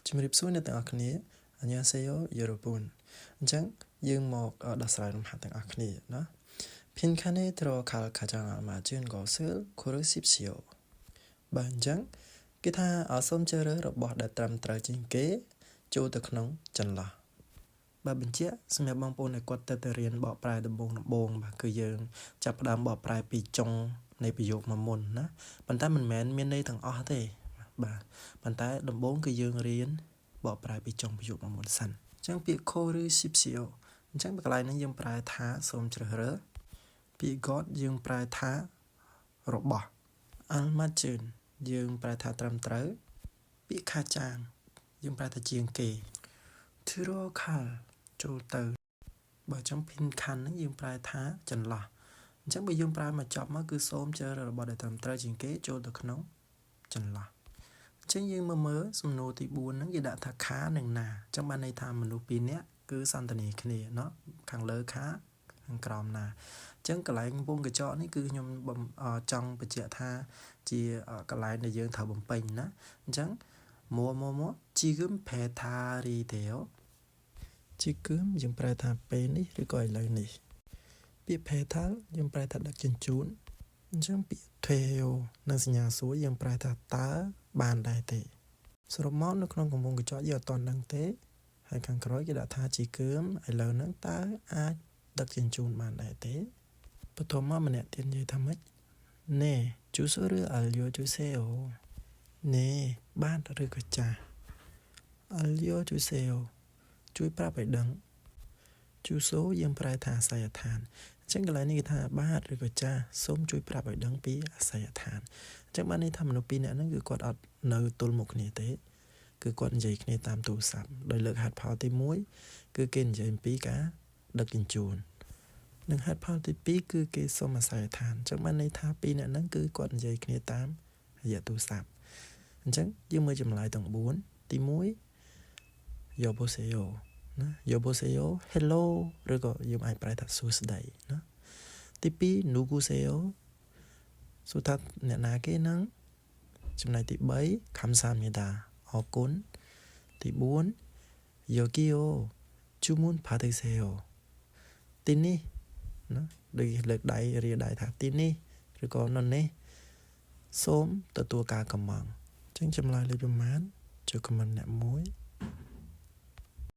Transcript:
ជំរាបសួរអ្នកទាំងអស់គ្នាអញ្ញាសេយោយូរ៉ូប៊ុនអញ្ចឹងយើងមកដោះស្រាយលំហាត់ទាំងអស់គ្នាណាភិនខានេត្រខាល់ខាចាងអាម៉ាជឿនកោសិលខូរស៊ីបស៊ីអូបាទអញ្ចឹងគេថាសូមជ្រើសរើសរបស់ដែលត្រឹមត្រូវជាងគេចូលទៅក្នុងចន្លោះបាទបញ្ជាក់សម្រាប់បងប្អូនដែលគាត់ទៅរៀនបកប្រែដំបូងបាទគឺយើងចាប់ផ្ដើមបកប្រែពីចុងនៃប្រយោគមកមុនណាប៉ុន្តែមិនមែនមានន័យទាំងអស់ទេបាទប៉ុន្តែដំបូងគឺយើងរៀនបកប្រែពីចុងប្រយោគមកមុនសិនអញ្ចឹងពាក្យ ខូឬ ស៊ីបស៊ីអូអញ្ចឹងបកន្លែងនេះយើងប្រែថាសូមជ្រើសរើសពាក្យ God យើងប្រែថារបស់ Almajun យើងប្រែថាត្រឹមត្រូវពាក្យខាចាងយើងប្រែថាជាងគេ Thurokal ចូលទៅបើចំភិនខាន់ហ្នឹងយើងប្រែថាចន្លោះអញ្ចឹងបើយើងប្រែមកចប់មកគឺសូមជ្រើសរើសរបស់ដែលត្រឹមត្រូវជាងគេចូលទៅក្នុងចន្លោះអញ្ចឹងយើងមើលសំណួរទី4ហ្នឹងគេដាក់ថាខានិងណាអញ្ចឹងបានន័យថាមនុស្សពីរនាក់គឺសន្តានាគ្នាเนาะខាងលើខាខាងក្រោមណាអញ្ចឹងកន្លែងកំពង់កញ្ចក់នេះគឺខ្ញុំចង់បញ្ជាក់ថាជាកន្លែងដែលយើងត្រូវបំពេញណាអញ្ចឹងមួជីគឹមផេថារីទេអូជីគឹមយើងប្រែថាពេលនេះឬក៏ឥឡូវនេះពាក្យ petal យើងប្រែថាដឹកជញ្ជូនអញ្ចឹងពាក្យ theo និងសញ្ញាសួរយើងប្រែថាតើបានដែរទេសរុបមកនៅក្នុងកំពង់កញ្ចក់យើងអត់ទាន់ដឹងទេហើយខាងក្រោយគេដាក់ថាជីគឹមឥឡូវហ្នឹងតើអាចដឹកជញ្ជូនបានដែរទេបឋមមកម្នាក់ទៀតនិយាយថាម៉េចណែជូសូឬអាលយ៉ូជូសេអូណែបានឬក៏ចាស់អាលយ៉ូជូសេអូជួយប្រាប់ឲ្យដឹងជូសូយើងប្រែថាអាស័យដ្ឋានអញ្ចឹងកន្លែងនេះគេថាបាទឬក៏ចាស់សូមជួយប្រាប់ឲ្យដឹងពីអាស័យដ្ឋានអញ្ចឹងបានន័យថាមនុស្សពីរនាក់ហ្នឹងគឺគាត់អត់នៅទល់មុខគ្នាទេគឺគាត់និយាយគ្នាតាមទូរស័ព្ទដោយលើកហេតុផលទី1គឺគេនិយាយអំពីការដឹកជញ្ជូននិងហេតុផលទី2គឺគេសុំអាស័យដ្ឋានអញ្ចឹងបានន័យថាពីរនាក់ហ្នឹងគឺគាត់និយាយគ្នាតាមរយៈទូរស័ព្ទអញ្ចឹងយើងមើលចម្លើយទាំង4ទី1យោបូសេយោណាយោបូសេយោ hello ឬក៏យើងអាចប្រែថាសួស្តីណាទី2 nuguseyo សួរថាអ្នកណាគេហ្នឹងចំណែកទី3 kamsahamnida អរគុណទី4 yogio jumun 받으세요ទីនេះណាដូចលើកដៃរាដៃថាទីនេះឬក៏នៅនេះសូមទទួលការកម្មង់អញ្ចឹងចម្លើយលេខប្រមាណចូលខមមិនអ្នក1